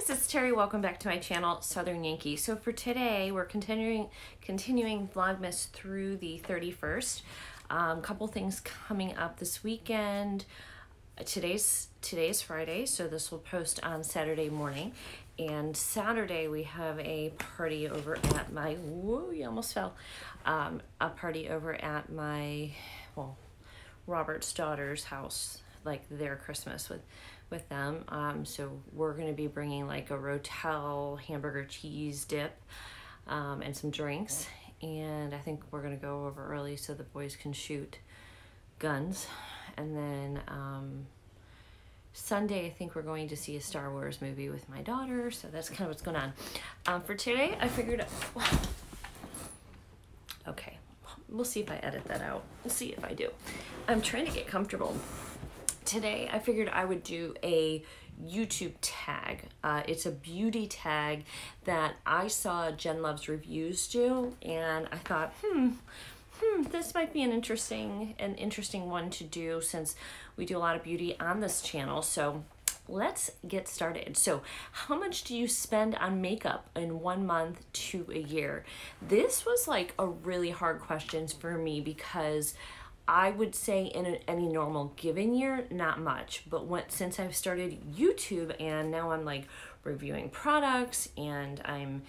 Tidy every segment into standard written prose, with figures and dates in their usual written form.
guys, it's Terry. Welcome back to my channel, Southern Yankee. So for today, we're continuing Vlogmas through the 31st. Couple things coming up this weekend. Today's Friday, so this will post on Saturday morning. And Saturday we have a party over at my, whoa, you almost fell. A party over at my, well, Robert's daughter's house, like their Christmas with them. So we're going to be bringing like a Rotel hamburger cheese dip and some drinks. And I think we're going to go over early so the boys can shoot guns. And then Sunday, I think we're going to see a Star Wars movie with my daughter. So that's kind of what's going on. For today, I figured, okay, we'll see if I edit that out. We'll see if I do. I'm trying to get comfortable. Today, I figured I would do a YouTube tag. It's a beauty tag that I saw Jen Loves Reviews do, and I thought, this might be an interesting one to do since we do a lot of beauty on this channel. So let's get started. So how much do you spend on makeup in 1 month to a year? This was like a really hard question for me because I would say in any normal given year, not much. But since I've started YouTube and now I'm like reviewing products and I'm,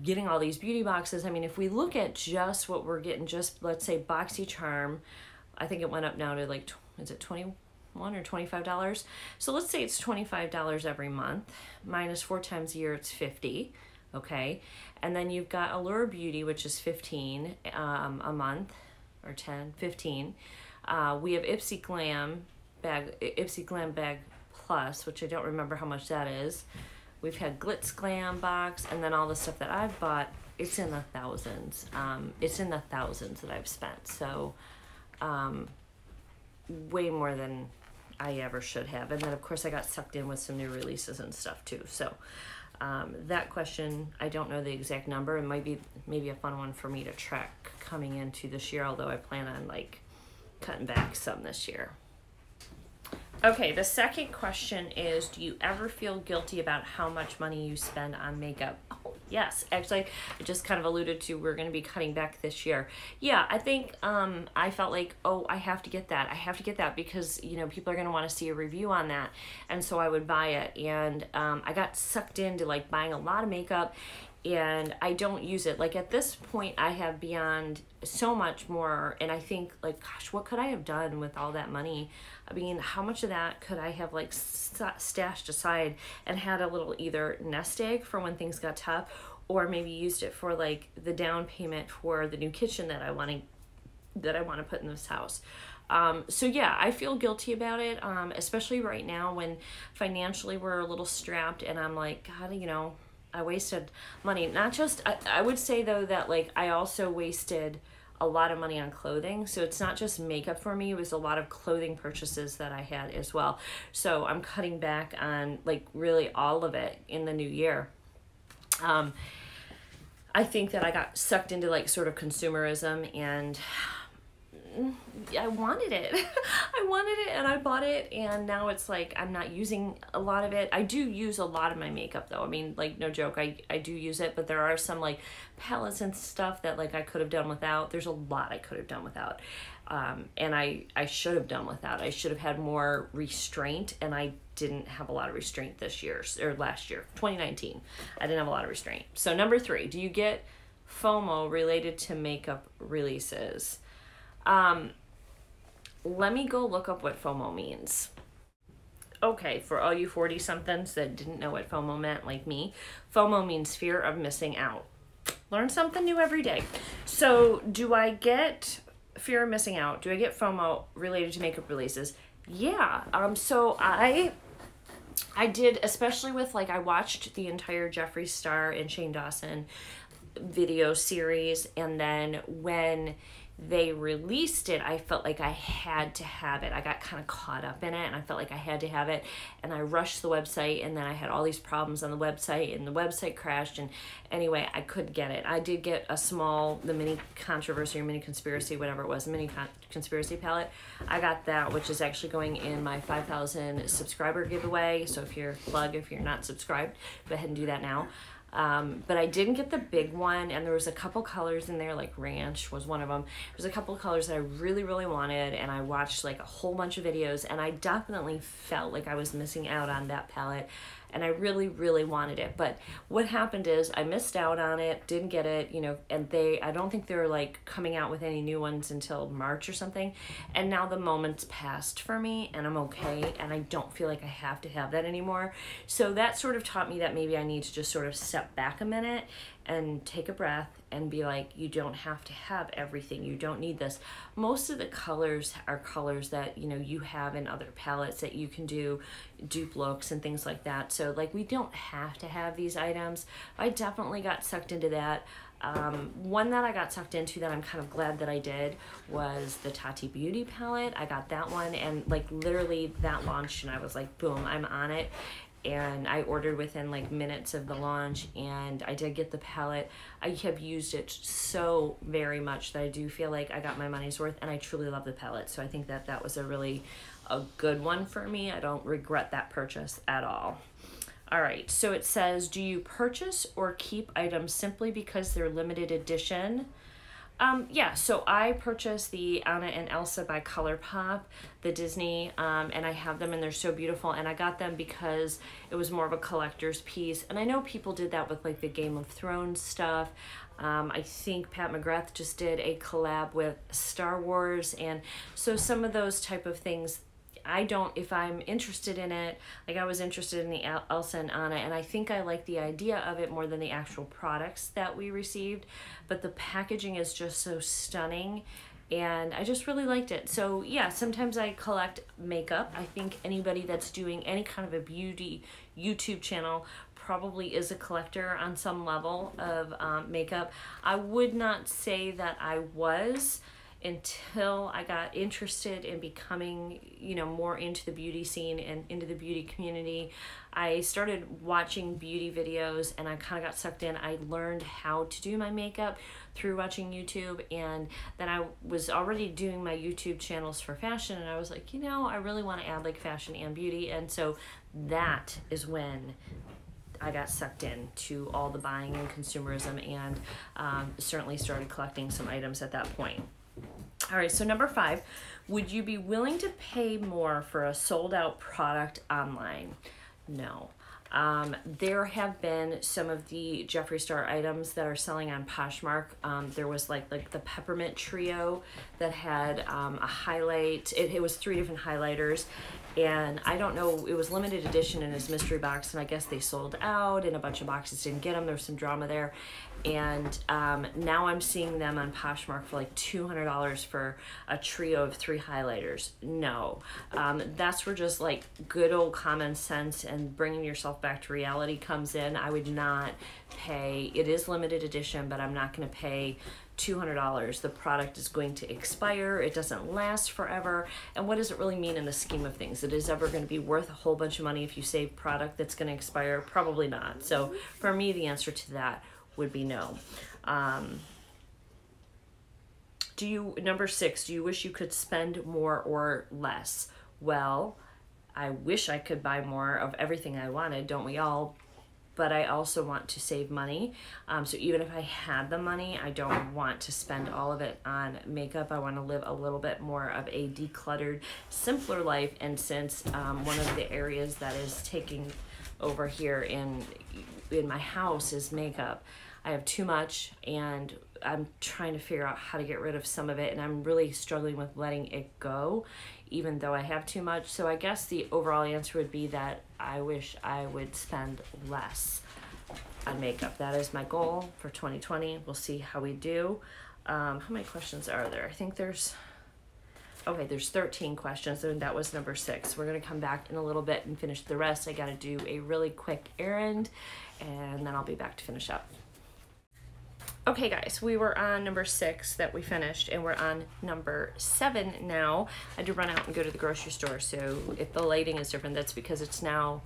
getting all these beauty boxes. I mean, if we look at just what we're getting, just let's say BoxyCharm, I think it went up now to like, is it $21 or $25? So let's say it's $25 every month, minus 4 times a year, it's $50. Okay. And then you've got Allure Beauty, which is $15 a month. Or 10, 15. We have Ipsy Glam Bag Plus, which I don't remember how much that is. We've had Glitz Glam box, and then all the stuff that I've bought, it's in the thousands. It's in the thousands that I've spent. So way more than I ever should have. And then of course I got sucked in with some new releases and stuff too. So that question, I don't know the exact number. It might be maybe a fun one for me to track coming into this year, although I plan on like cutting back some this year. Okay, the second question is, do you ever feel guilty about how much money you spend on makeup? Oh, yes. Actually, I just kind of alluded to we're going to be cutting back this year. Yeah, I think I felt like, oh, I have to get that. I have to get that because, people are going to want to see a review on that. And so I would buy it. And I got sucked into like buying a lot of makeup and I don't use it. Like at this point, I have beyond so much more. And I think like, gosh, what could I have done with all that money? I mean, how much of that could I have like stashed aside and had a little either nest egg for when things got tough, or maybe used it for like the down payment for the new kitchen that I want to put in this house. So yeah, I feel guilty about it, especially right now when financially we're a little strapped and I'm like, God, I wasted money. Not just, I would say though that like I also wasted a lot of money on clothing. So it's not just makeup for me. It was a lot of clothing purchases that I had as well. So I'm cutting back on like really all of it in the new year. I think that I got sucked into like sort of consumerism and I wanted it. I wanted it and I bought it and now it's like I'm not using a lot of it. I do use a lot of my makeup though. I mean, like no joke, I do use it, but there are some like palettes and stuff that like I could have done without. There's a lot I could have done without. And I should have done without. I should have had more restraint and I didn't have a lot of restraint this year or last year, 2019. I didn't have a lot of restraint. So number 3, do you get FOMO related to makeup releases? Let me go look up what FOMO means. Okay, for all you 40-somethings that didn't know what FOMO meant, like me, FOMO means fear of missing out. Learn something new every day. So do I get fear of missing out? Do I get FOMO related to makeup releases? Yeah. So I did, especially with like, I watched the entire Jeffree Star and Shane Dawson video series. And then when they released it, I felt like I had to have it. I got kind of caught up in it and I felt like I had to have it, and I rushed the website, and then I had all these problems on the website, and the website crashed, and anyway, I couldn't get it. I did get the mini controversy or mini conspiracy, whatever it was, mini conspiracy palette. I got that, which is actually going in my 5,000 subscriber giveaway. So if you're not subscribed, go ahead and do that now. But I didn't get the big one, and there was a couple colors in there, like ranch was one of them. There's a couple of colors that I really, really wanted, and I watched like a whole bunch of videos, and I definitely felt like I was missing out on that palette, and I really, really wanted it. But what happened is I missed out on it, didn't get it, you know, and I don't think they're like coming out with any new ones until March or something. And now the moment's passed for me, and I'm okay, and I don't feel like I have to have that anymore. So that sort of taught me that maybe I need to just sort of step back a minute and take a breath and be like, you don't have to have everything. You don't need this. Most of the colors are colors that, you know, you have in other palettes that you can do dupe looks and things like that. So like, we don't have to have these items. I definitely got sucked into that. One that I got sucked into that I'm kind of glad that I did was the Tati Beauty palette. I got that one, and like literally that launched, and I was like, boom, I'm on it. And I ordered within like minutes of the launch, and I did get the palette. I have used it so very much that I do feel like I got my money's worth, and I truly love the palette. So I think that that was a good one for me. I don't regret that purchase at all. All right, so it says, do you purchase or keep items simply because they're limited edition? Yeah, so I purchased the Anna and Elsa by ColourPop, the Disney, and I have them, and they're so beautiful, and I got them because it was more of a collector's piece, and I know people did that with like the Game of Thrones stuff. I think Pat McGrath just did a collab with Star Wars, and so some of those type of things, if I'm interested in it, like I was interested in the Elsa and Anna, and I think I like the idea of it more than the actual products that we received, but the packaging is just so stunning, and I just really liked it. So yeah, sometimes I collect makeup. I think anybody that's doing any kind of a beauty YouTube channel probably is a collector on some level of makeup. I would not say that I was, until I got interested in becoming, you know, more into the beauty scene and into the beauty community. I started watching beauty videos, and I kind of got sucked in. I learned how to do my makeup through watching YouTube, and then I was already doing my YouTube channels for fashion, and I was like, you know, I really want to add like fashion and beauty, and so that is when I got sucked in to all the buying and consumerism, and certainly started collecting some items at that point. All right, so number 5, would you be willing to pay more for a sold out product online? No. There have been some of the Jeffree Star items that are selling on Poshmark. There was like the peppermint trio that had a highlight. It was 3 different highlighters, and I don't know, it was limited edition in his mystery box, and I guess they sold out, and a bunch of boxes didn't get them. There was some drama there. And now I'm seeing them on Poshmark for like $200 for a trio of 3 highlighters. No, that's where just like good old common sense and bringing yourself back to reality comes in. I would not pay, it is limited edition, but I'm not going to pay $200. The product is going to expire. It doesn't last forever. And what does it really mean in the scheme of things? It is ever going to be worth a whole bunch of money if you save product that's going to expire? Probably not. So for me, the answer to that would be no. Number 6, do you wish you could spend more or less? Well, I wish I could buy more of everything I wanted, don't we all? But I also want to save money. So even if I had the money, I don't want to spend all of it on makeup. I want to live a little bit more of a decluttered, simpler life. And since one of the areas that is taking over here in my house is makeup, I have too much, and I'm trying to figure out how to get rid of some of it, and I'm really struggling with letting it go, even though I have too much. So I guess the overall answer would be that I wish I would spend less on makeup. That is my goal for 2020. We'll see how we do. How many questions are there? I think there's 13 questions, and that was number 6. We're gonna come back in a little bit and finish the rest. I gotta do a really quick errand, and then I'll be back to finish up. Okay guys, we were on number 6 that we finished, and we're on number 7 now. I had to run out and go to the grocery store, so if the lighting is different, that's because it's now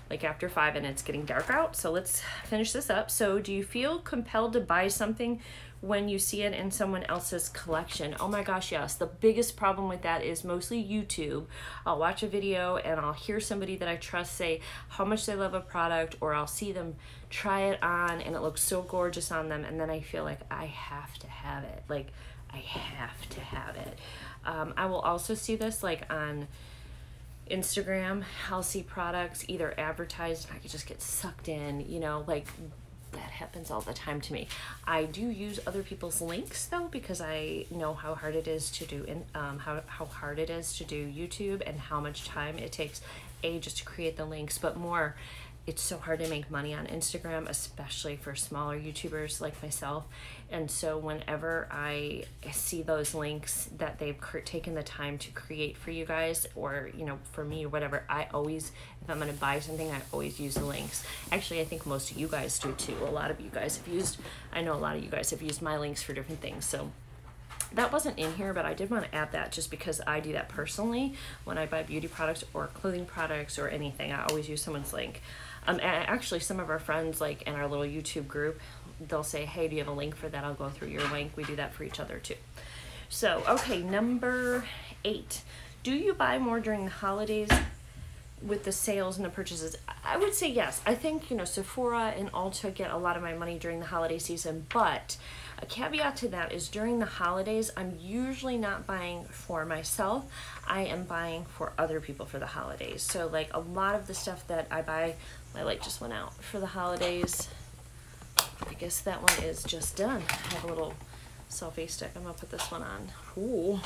like after 5 and it's getting dark out. So let's finish this up. So do you feel compelled to buy something when you see it in someone else's collection? Oh my gosh, yes. The biggest problem with that is mostly YouTube. I'll watch a video and I'll hear somebody that I trust say how much they love a product, or I'll see them try it on and it looks so gorgeous on them, and then I feel like I have to have it. Like, I have to have it. I will also see this like on Instagram. I'll see products either advertised and I could just get sucked in, you know, like that happens all the time to me. I do use other people's links though, because I know how hard it is to do how hard it is to do YouTube, and how much time it takes just to create the links, but more, it's so hard to make money on Instagram, especially for smaller YouTubers like myself. And so whenever I see those links that they've taken the time to create for you guys, or, you know, for me or whatever, I always, if I'm going to buy something, I always use the links. Actually, I think most of you guys do too. A lot of you guys have used, I know a lot of you guys have used my links for different things. So that wasn't in here, but I did want to add that just because I do that personally. When I buy beauty products or clothing products or anything, I always use someone's link. And actually, some of our friends, like in our little YouTube group, they'll say, hey, do you have a link for that? I'll go through your link. We do that for each other too. So, okay, number 8. Do you buy more during the holidays with the sales and the purchases? I would say yes. I think, you know, Sephora and Ulta get a lot of my money during the holiday season, but a caveat to that is during the holidays, I'm usually not buying for myself. I am buying for other people for the holidays. So like a lot of the stuff that I buy, my light just went out, for the holidays. I guess that one is just done. I have a little selfie stick. I'm gonna put this one on. Ooh.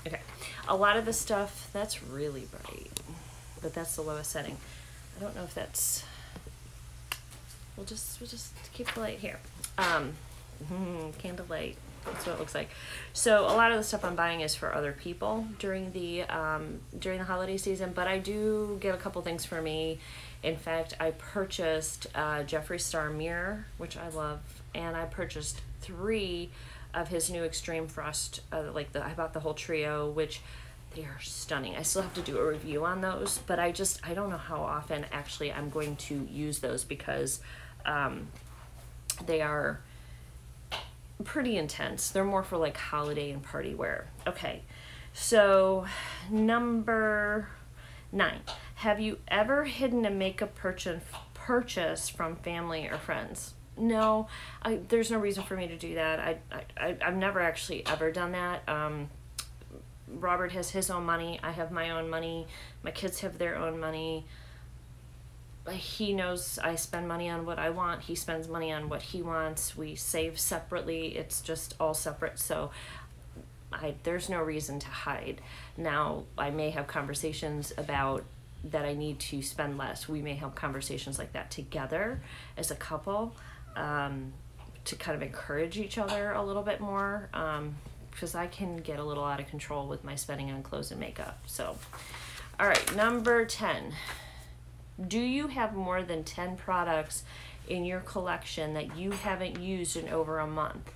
Okay. A lot of the stuff, that's really bright, but that's the lowest setting. I don't know if that's, we'll just keep the light here. Candlelight, that's what it looks like. So a lot of the stuff I'm buying is for other people during the holiday season, but I do get a couple things for me. In fact, I purchased Jeffree Star mirror, which I love, and I purchased 3 of his new Extreme Frost, I bought the whole trio, which they are stunning. I still have to do a review on those, but I don't know how often actually I'm going to use those, because they are pretty intense. They're more for like holiday and party wear. Okay, so number 9. Have you ever hidden a makeup purchase from family or friends? No, there's no reason for me to do that. I've never actually ever done that. Robert has his own money. I have my own money. My kids have their own money. He knows I spend money on what I want. He spends money on what he wants. We save separately. It's just all separate. So there's no reason to hide. Now, I may have conversations about that I need to spend less. We may have conversations like that together as a couple, to kind of encourage each other a little bit more, because I can get a little out of control with my spending on clothes and makeup. So, all right, number 10. Do you have more than 10 products in your collection that you haven't used in over a month?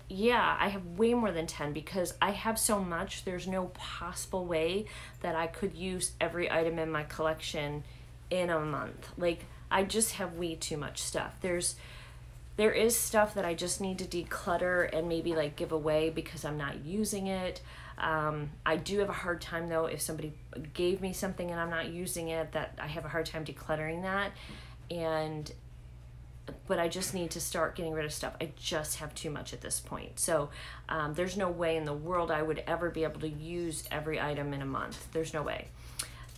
Yeah, I have way more than 10 because I have so much. There's no possible way that I could use every item in my collection in a month. Like, I just have way too much stuff. There is stuff that I just need to declutter and maybe like give away because I'm not using it. I do have a hard time though if somebody gave me something and I'm not using it, that I have a hard time decluttering that. But I just need to start getting rid of stuff. I just have too much at this point. So there's no way in the world I would ever be able to use every item in a month. There's no way.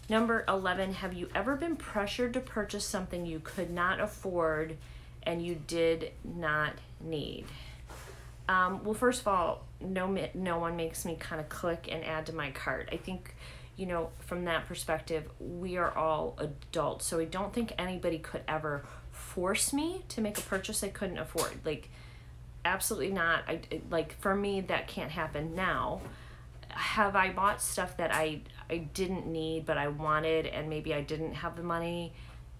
Number 11, have you ever been pressured to purchase something you could not afford and you did not need? Well, first of all, no one makes me kind of click and add to my cart. I think, you know, from that perspective, we are all adults. So I don't think anybody could ever force me to make a purchase I couldn't afford. Like, absolutely not. Like, for me, that can't happen. Now, have I bought stuff that I didn't need but I wanted and maybe I didn't have the money?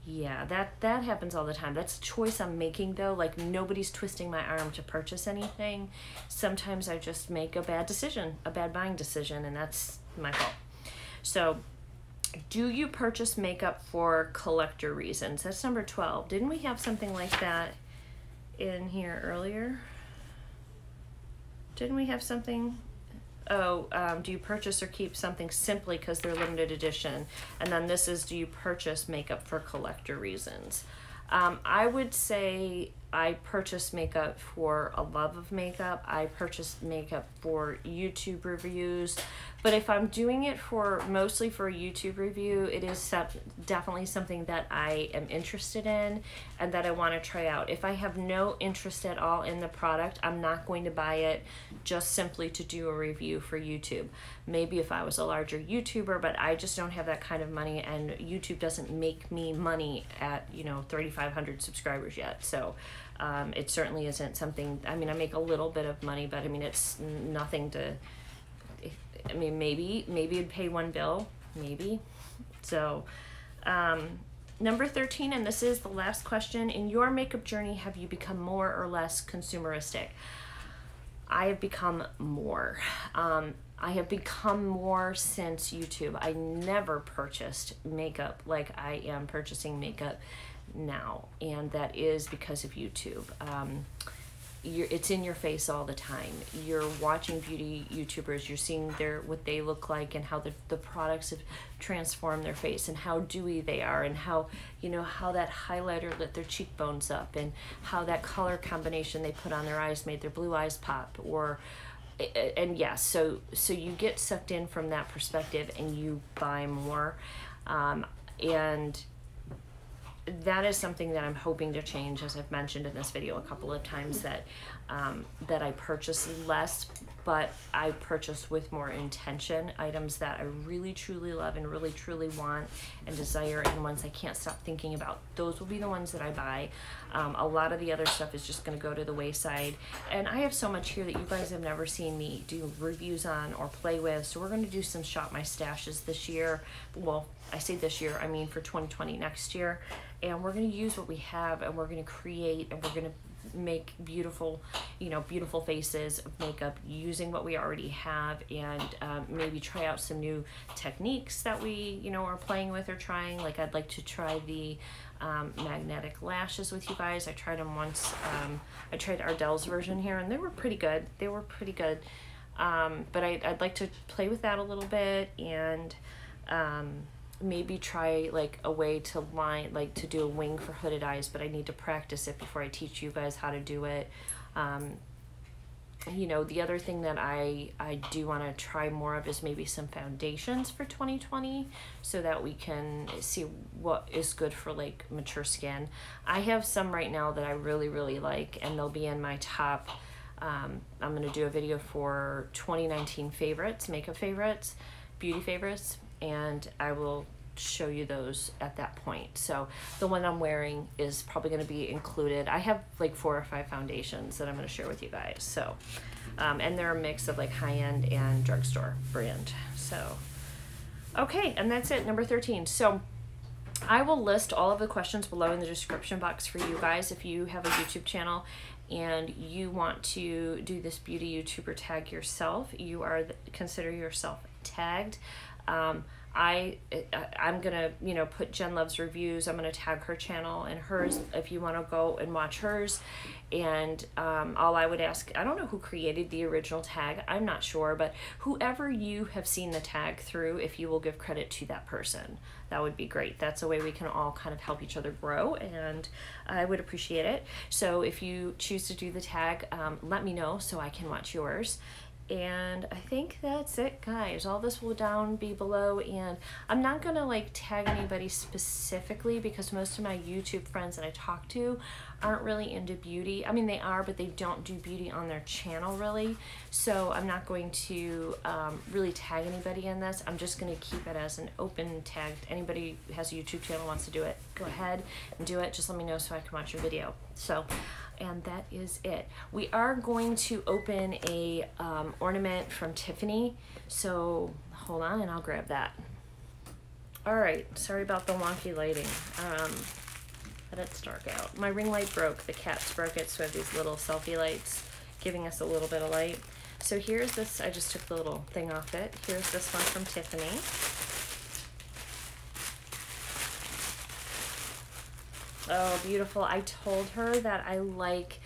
Yeah, that happens all the time. That's a choice I'm making though. Like nobody's twisting my arm to purchase anything. Sometimes I just make a bad decision, a bad buying decision, and that's my fault. So, do you purchase makeup for collector reasons? That's number 12. Didn't we have something like that in here earlier? Didn't we have something? Oh, do you purchase or keep something simply because they're limited edition? And then this is, do you purchase makeup for collector reasons? I would say I purchase makeup for a love of makeup. I purchase makeup for YouTube reviews. But if I'm doing it mostly for a YouTube review, it is definitely something that I am interested in and that I want to try out. If I have no interest at all in the product, I'm not going to buy it just simply to do a review for YouTube. Maybe if I was a larger YouTuber, but I just don't have that kind of money, and YouTube doesn't make me money at 3,500 subscribers yet. So it certainly isn't something. I mean, I make a little bit of money, but I mean it's nothing to. I mean, maybe it'd pay one bill, maybe. So, number 13, and this is the last question. In your makeup journey, have you become more or less consumeristic? I have become more. I have become more since YouTube. I never purchased makeup like I am purchasing makeup now, and that is because of YouTube. It's in your face all the time. You're watching beauty YouTubers, you're seeing what they look like and how the products have transformed their face and how dewy they are and how that highlighter lit their cheekbones up and how that color combination they put on their eyes made their blue eyes pop. So you get sucked in from that perspective and you buy more. And that is something that I'm hoping to change, as I've mentioned in this video a couple of times, that I purchase less, but I purchase with more intention, items that I really truly love and really truly want and desire, and ones I can't stop thinking about. Those will be the ones that I buy. A lot of the other stuff is just going to go to the wayside, and I have so much here that you guys have never seen me do reviews on or play with, so we're going to do some shop my stashes this year. Well, I say this year, I mean for 2020, next year. And we're going to use what we have, and we're going to create, and we're going to make beautiful, beautiful faces of makeup using what we already have, and maybe try out some new techniques that we, are playing with or trying. Like I'd like to try the magnetic lashes with you guys. I tried them once. I tried Ardell's version here, and they were pretty good. But I'd like to play with that a little bit, and maybe try like a way to to do a wing for hooded eyes, but I need to practice it before I teach you guys how to do it. The other thing that I do want to try more of is maybe some foundations for 2020, so that we can see what is good for like mature skin. I have some right now that I really, really like, and they'll be in my top. I'm going to do a video for 2019 favorites, makeup favorites, beauty favorites, and I will show you those at that point. So the one I'm wearing is probably going to be included. I have like 4 or 5 foundations that I'm going to share with you guys. So, and they're a mix of like high-end and drugstore brand. So, okay, and that's it, number 13. So I will list all of the questions below in the description box for you guys. If you have a YouTube channel and you want to do this beauty YouTuber tag yourself, you are consider yourself tagged. I'm gonna put Jen Loves Reviews. I'm gonna tag her channel and hers if you want to go and watch hers. And all I would ask, I don't know who created the original tag, I'm not sure, but whoever you have seen the tag through, if you will give credit to that person, that would be great. That's a way we can all kind of help each other grow, and I would appreciate it. So if you choose to do the tag, let me know so I can watch yours. And I think that's it, guys. All this will be below, and I'm not gonna like tag anybody specifically because most of my YouTube friends that I talk to aren't really into beauty. I mean, they are, but they don't do beauty on their channel really. So I'm not going to really tag anybody in this. I'm just gonna keep it as an open tag. Anybody who has a YouTube channel wants to do it, go ahead and do it. Just let me know so I can watch your video. So, and that is it. We are going to open a ornament from Tiffany. So hold on and I'll grab that. All right, sorry about the wonky lighting. But it's dark out. My ring light broke. The cats broke it, so I have these little selfie lights giving us a little bit of light. So here's this, I just took the little thing off it. Here's this one from Tiffany. Oh, beautiful. I told her that I like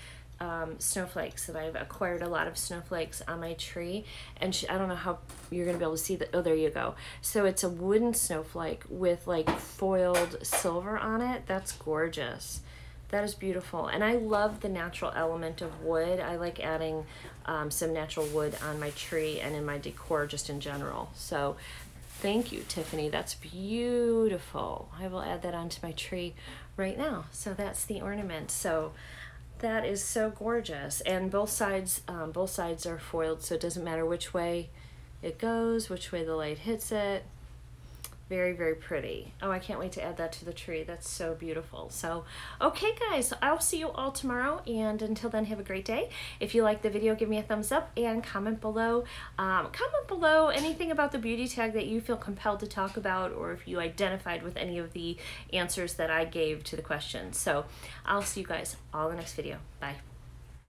snowflakes, that I've acquired a lot of snowflakes on my tree, and I don't know how you're gonna be able to see that. Oh, there you go. So it's a wooden snowflake with like foiled silver on it. That's gorgeous. That is beautiful. And I love the natural element of wood. I like adding some natural wood on my tree and in my decor just in general. So thank you, Tiffany. That's beautiful. I will add that onto my tree right now. So that's the ornament. So that is so gorgeous. And both sides are foiled, so it doesn't matter which way it goes, which way the light hits it. Very, very pretty. Oh, I can't wait to add that to the tree. That's so beautiful. So, okay guys, I'll see you all tomorrow, and until then, have a great day. If you like the video, give me a thumbs up and comment below. Comment below anything about the beauty tag that you feel compelled to talk about, or if you identified with any of the answers that I gave to the questions. So, I'll see you guys all in the next video. Bye.